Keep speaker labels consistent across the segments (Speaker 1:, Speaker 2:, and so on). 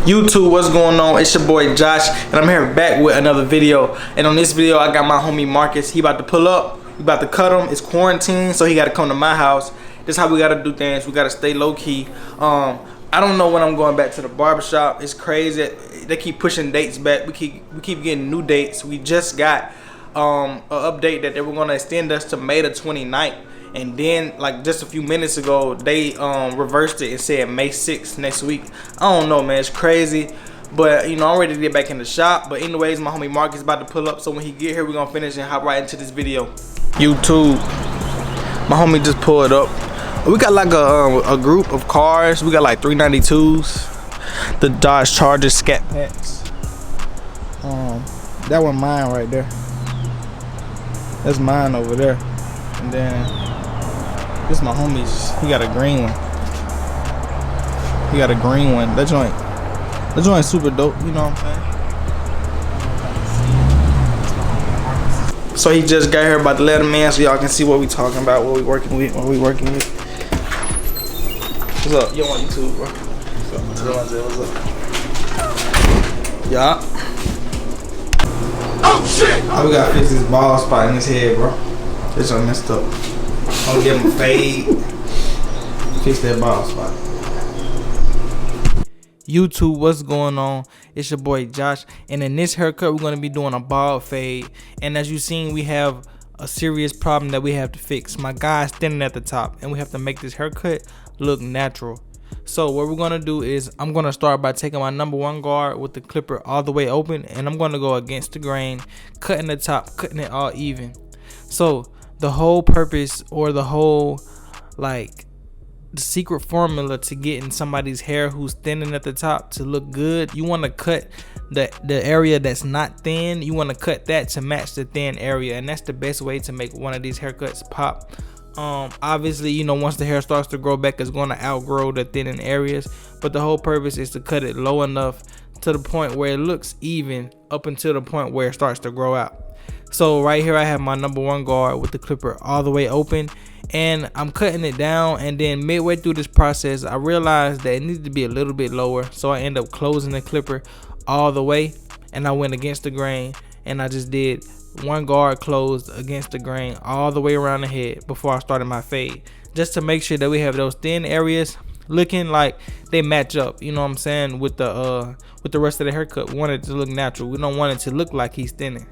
Speaker 1: YouTube, what's going on? It's your boy Josh, and I'm here back with another video. And on this video, I got my homie Marcus. He about to pull up. We about to cut him. It's quarantine, so he got to come to my house. This is how we got to do things. We got to stay low key. I don't know when I'm going back to the barbershop. It's crazy. They keep pushing dates back. We keep getting new dates. We just got an update that they were gonna extend us to May the 29th. And then, like just a few minutes ago, they reversed it and said May 6th next week. I don't know, man. It's crazy. But, you know, I'm ready to get back in the shop. But anyways, my homie Mark is about to pull up. So when he get here, we're going to finish and hop right into this video. YouTube. My homie just pulled up. We got like a group of cars. We got like 392s. The Dodge Charger Scat Packs. That one mine right there. That's mine over there. And then... this is my homie's. He got a green one. He got a green one. That joint's super dope. You know what I'm saying? So he just got here, about to let him in so y'all can see what we talking about, what we working with, What's up? You on YouTube, bro? What's up? Yeah. Oh shit! Oh, we gotta fix this bald spot in his head, bro. This one messed up. I'm gonna give him a fade. Fix that bald spot. YouTube, what's going on? It's your boy Josh, and in this haircut we're gonna be doing a bald fade. And as you seen, we have a serious problem that we have to fix. My guy's thinning at the top, and we have to make this haircut look natural. So what we're gonna do is I'm gonna start by taking my #1 guard with the clipper all the way open, and I'm gonna go against the grain, cutting the top, cutting it all even. So the whole purpose, or the whole, like, the secret formula to getting somebody's hair who's thinning at the top to look good, you want to cut the area that's not thin. You want to cut that to match the thin area, and that's the best way to make one of these haircuts pop. Obviously, you know, once the hair starts to grow back, it's going to outgrow the thinning areas, but the whole purpose is to cut it low enough to the point where it looks even up until the point where it starts to grow out. So right here I have my #1 guard with the clipper all the way open, and I'm cutting it down, and then midway through this process I realized that it needed to be a little bit lower, so I end up closing the clipper all the way, and I went against the grain, and I just did one guard closed against the grain all the way around the head before I started my fade, just to make sure that we have those thin areas looking like they match up, you know what I'm saying, with the rest of the haircut. We want it to look natural. We don't want it to look like he's thinning.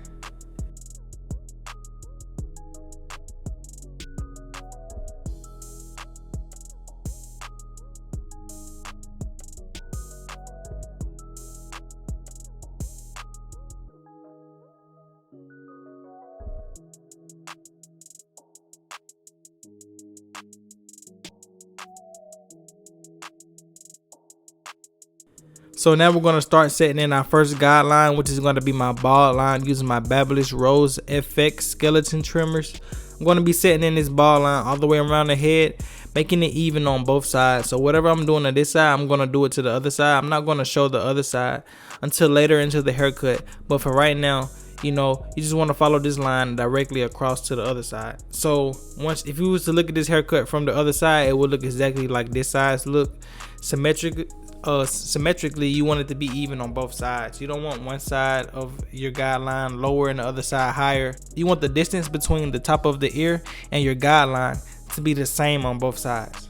Speaker 1: So now we're going to start setting in our first guideline, which is going to be my bald line using my Babyliss Rose FX skeleton trimmers. I'm going to be setting in this bald line all the way around the head, making it even on both sides. So whatever I'm doing to this side, I'm going to do it to the other side. I'm not going to show the other side until later into the haircut. But for right now, you know, you just want to follow this line directly across to the other side. So if you was to look at this haircut from the other side, it would look exactly like this side's look. Symmetrically, you want it to be even on both sides. You don't want one side of your guideline lower and the other side higher. You want the distance between the top of the ear and your guideline to be the same on both sides.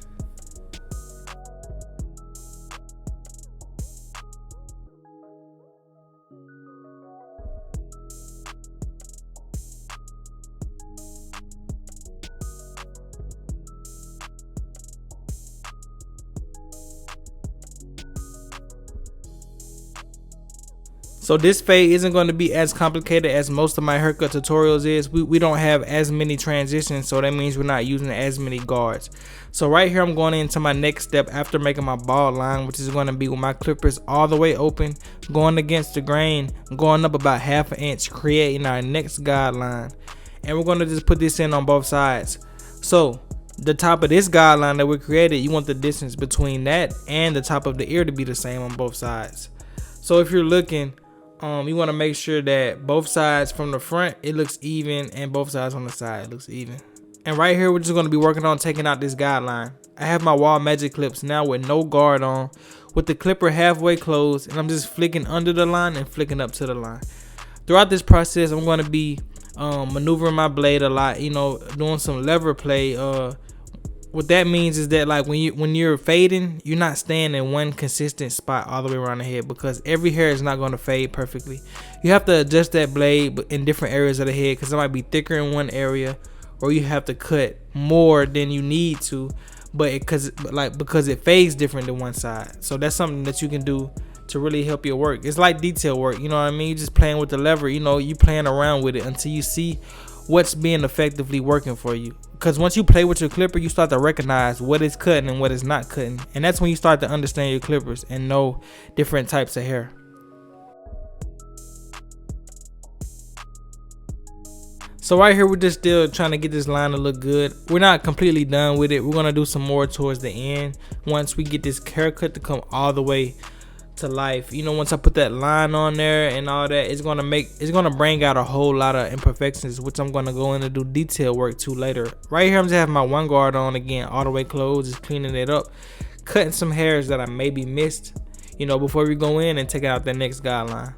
Speaker 1: So this fade isn't going to be as complicated as most of my haircut tutorials is. We don't have as many transitions, so that means we're not using as many guards. So right here I'm going into my next step after making my bald line, which is going to be with my clippers all the way open, going against the grain, going up about ½ an inch, creating our next guideline. And we're going to just put this in on both sides. So the top of this guideline that we created, you want the distance between that and the top of the ear to be the same on both sides. So if you're looking, you want to make sure that both sides from the front it looks even, and both sides on the side it looks even. And right here we're just going to be working on taking out this guideline. I have my Wahl Magic clips now with no guard on, with the clipper halfway closed, and I'm just flicking under the line and flicking up to the line. Throughout this process, I'm going to be maneuvering my blade a lot, doing some lever play. What that means is that, like, when you're fading, you're not staying in one consistent spot all the way around the head, because every hair is not going to fade perfectly. You have to adjust that blade in different areas of the head, because it might be thicker in one area, or you have to cut more than you need to, but because it fades different than one side. So that's something that you can do to really help your work. It's like detail work, you know what I mean? You're just playing with the lever, you playing around with it until you see what's being effectively working for you. Because once you play with your clipper, you start to recognize what is cutting and what is not cutting, and that's when you start to understand your clippers and know different types of hair. So right here, we're just still trying to get this line to look good. We're not completely done with it. We're gonna do some more towards the end once we get this haircut to come all the way to life. Once I put that line on there and all that, it's gonna bring out a whole lot of imperfections, which I'm gonna go in and do detail work to later. Right here, I'm just having my one guard on again, all the way closed, just cleaning it up, cutting some hairs that I maybe missed, before we go in and take out the next guideline.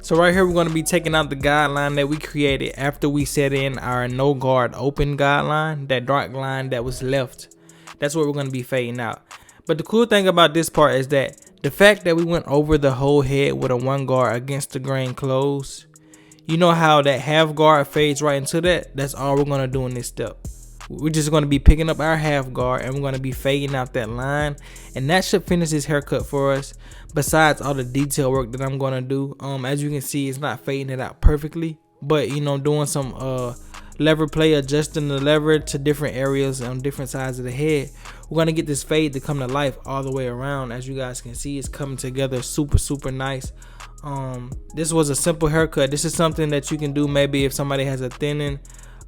Speaker 1: So right here, we're going to be taking out the guideline that we created after we set in our no guard open guideline, that dark line that was left. That's what we're going to be fading out. But the cool thing about this part is that the fact that we went over the whole head with a one guard against the grain closed, you know how that half guard fades right into that? That's all we're going to do in this step. We're just going to be picking up our half guard and we're going to be fading out that line, and that should finish this haircut for us. Besides all the detail work that I'm going to do, as you can see, it's not fading it out perfectly, but doing some lever play, adjusting the lever to different areas on different sides of the head, we're going to get this fade to come to life all the way around. As you guys can see, it's coming together super nice. This was a simple haircut. This is something that you can do maybe if somebody has a thinning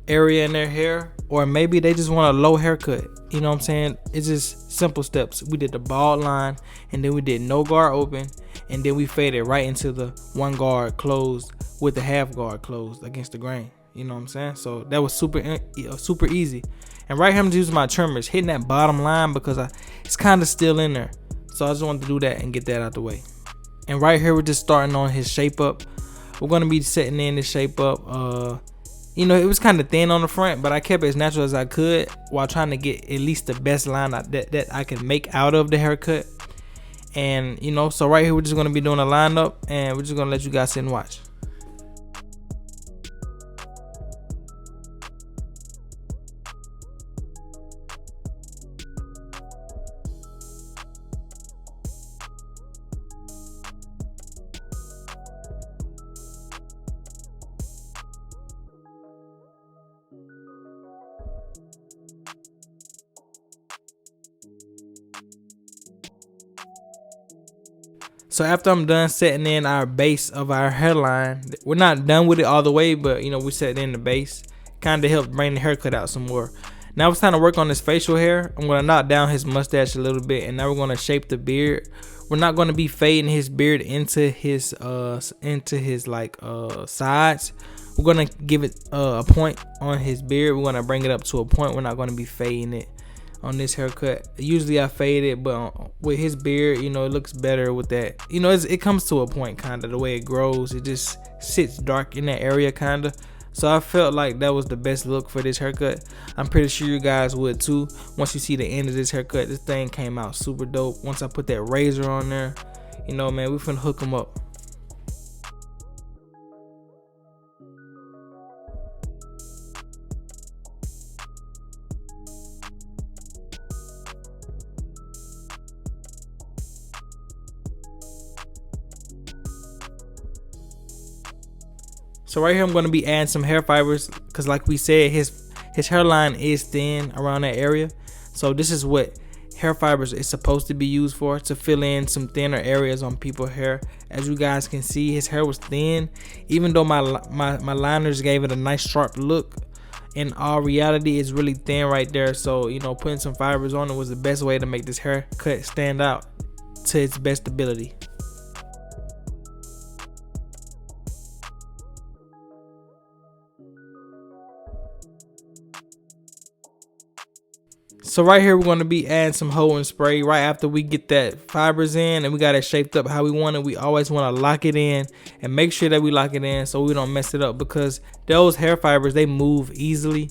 Speaker 1: area in their hair, or maybe they just want a low haircut. You know what I'm saying? It's just simple steps. We did the bald line, and then we did no guard open, and then we faded right into the one guard closed with the half guard closed against the grain. You know what I'm saying? So that was super easy. And right here, I'm just using my trimmers, hitting that bottom line because it's kind of still in there. So I just wanted to do that and get that out the way. And right here, we're just starting on his shape up. We're going to be setting in this shape up. It was kind of thin on the front, but I kept it as natural as I could while trying to get at least the best line that I can make out of the haircut. And, so right here, we're just going to be doing a lineup, and we're just going to let you guys sit and watch. So after I'm done setting in our base of our hairline, we're not done with it all the way, but we set in the base, kind of helped bring the haircut out some more. Now it's time to work on his facial hair. I'm going to knock down his mustache a little bit, and now we're going to shape the beard. We're not going to be fading his beard into his sides. We're going to give it a point on his beard. We're going to bring it up to a point. We're not going to be fading it on this haircut. Usually I fade it, but with his beard, it looks better with that. It comes to a point, kind of the way it grows. It just sits dark in that area, kind of. So I felt like that was the best look for this haircut. I'm pretty sure you guys would too. Once you see the end of this haircut, this thing came out super dope. Once I put that razor on there, man, we finna hook him up. So right here, I'm going to be adding some hair fibers because, like we said, his hairline is thin around that area. So this is what hair fibers is supposed to be used for, to fill in some thinner areas on people's hair. As you guys can see, his hair was thin. Even though my liners gave it a nice sharp look, in all reality, it's really thin right there. So, putting some fibers on it was the best way to make this haircut stand out to its best ability. So right here, we're going to be adding some hold and spray right after we get that fibers in and we got it shaped up how we want it. We always want to lock it in and make sure that we lock it in so we don't mess it up, because those hair fibers, they move easily.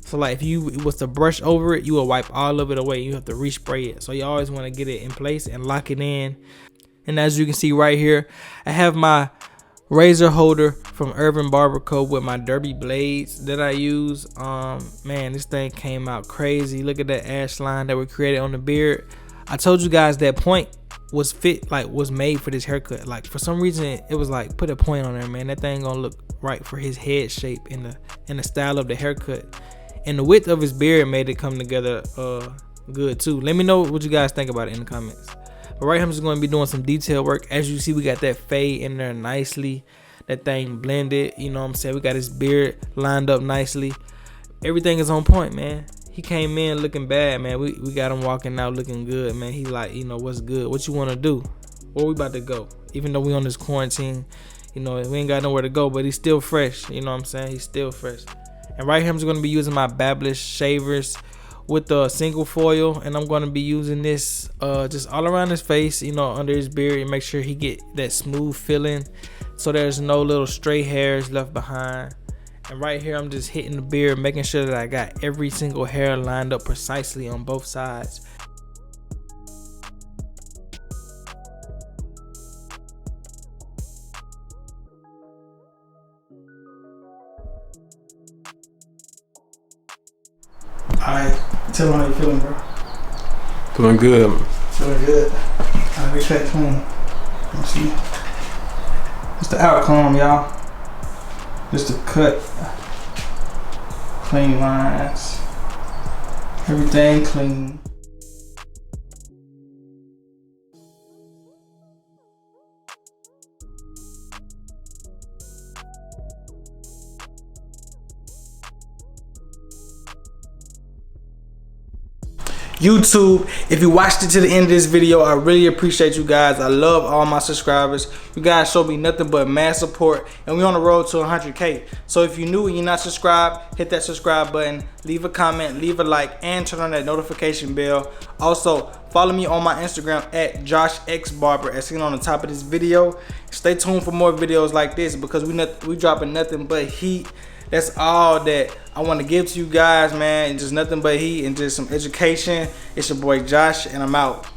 Speaker 1: So like if you was to brush over it, you will wipe all of it away. You have to respray it. So you always want to get it in place and lock it in. And as you can see right here, I have my razor holder from Urban Barber Co. with my derby blades that I use. Man, this thing came out crazy. Look at that ash line that we created on the beard. I told you guys that point was was made for this haircut. Like for some reason it was like, put a point on there, man. That thing gonna look right for his head shape and the style of the haircut. And the width of his beard made it come together good too. Let me know what you guys think about it in the comments. But right here, I'm just going to be doing some detail work. As you see, we got that fade in there nicely. That thing blended, you know what I'm saying? We got his beard lined up nicely. Everything is on point, man. He came in looking bad, man. We got him walking out looking good, man. He like, you know, what's good? What you want to do? Where we about to go? Even though we on this quarantine, you know, we ain't got nowhere to go, but he's still fresh. You know what I'm saying? He's still fresh. And right here, I'm just going to be using my Babyliss shavers with the single foil, and I'm going to be using this just all around his face, you know, under his beard, and make sure he get that smooth feeling so there's no little stray hairs left behind. And right here, I'm just hitting the beard, making sure that I got every single hair lined up precisely on both sides. Alright, tell me how you feeling, bro.
Speaker 2: Feeling good.
Speaker 1: Feeling good. Alright, make sure it's clean. Let's see. It's the outcome, y'all. Just a cut. Clean lines. Everything clean. YouTube, if you watched it to the end of this video, I really appreciate you guys. I love all my subscribers. You guys show me nothing but mad support, and we're on the road to 100K. So if you're new and you're not subscribed, hit that subscribe button, leave a comment, leave a like, and turn on that notification bell. Also, follow me on my Instagram at Joshxbarber, as seen on the top of this video. Stay tuned for more videos like this, because we dropping nothing but heat. That's all that I want to give to you guys, man. Just nothing but heat and just some education. It's your boy Josh, and I'm out.